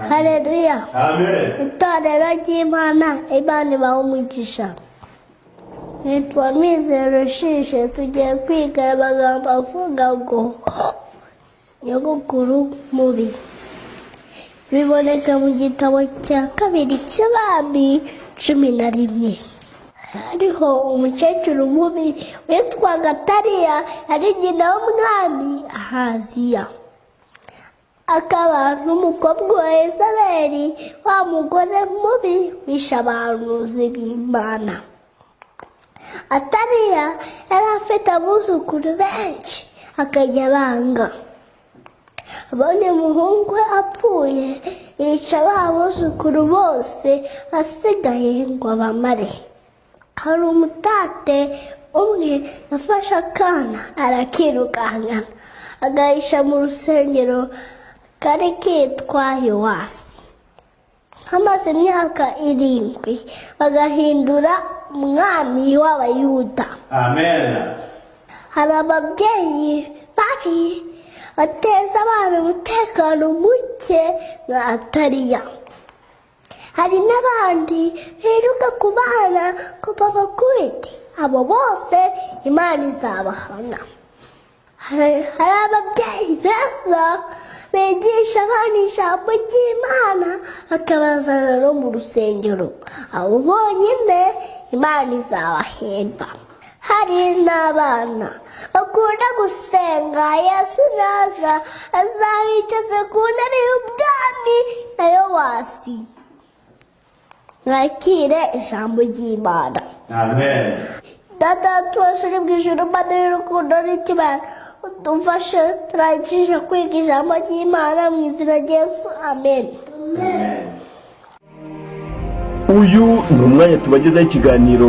Haleluya. Amen. Itorero ry'Imana Imana ibahe umugisha. Nitwa Mizero Shishe, tugiye kwiga amagambo avuga ngo nyogokuru mubi. Biboneka mu gitabo cya kabiri cy'Abami 11. Hariho umukecuru mubi witwaga Tariya, ari nyina w'umwami Ahaziya. Akaba n'umukobwa wa Yezebeli, wa mugore mubi wishe abahanuzi b'Imana. Atariya yari afite abuzukuru benshi, akajya banga. Abonye umuhungu we apfuye, yica ba buzukuru bose, asigaye ngo abamare. Hari umutate umwe yafashe akana arakirukankana, agahisha mu rusengero kari kitwa Yowasi. Hamaze imyaka 7 bagahindura umwami w'Abayuda. Amen. Hari ababyeyi babi bateza abana umutekano muke nka Atariya. Hari n'abandi biruka ku bana ko babakubite. Abo bose Imana izabahana. Hari ababyeyi beza bigisha abana ijambo ry'Imana, bakabazana no mu rusengero. Abo bonyine Imana izabahemba. Hari n'abana bakunda gusenga, Yesu naza azabicaza ku ntebe y'ubwami na Yowasi. Mwakire ijambo ry'Imana. Amen. Data twese uri mu ijuru, Mana y'urukundo n'ikimana, udufashe turangije kwiga ijambo ry'Imana mu izina rya Yesu. Amen. Amen. Uyu ni umwanya tubagezaho ikiganiro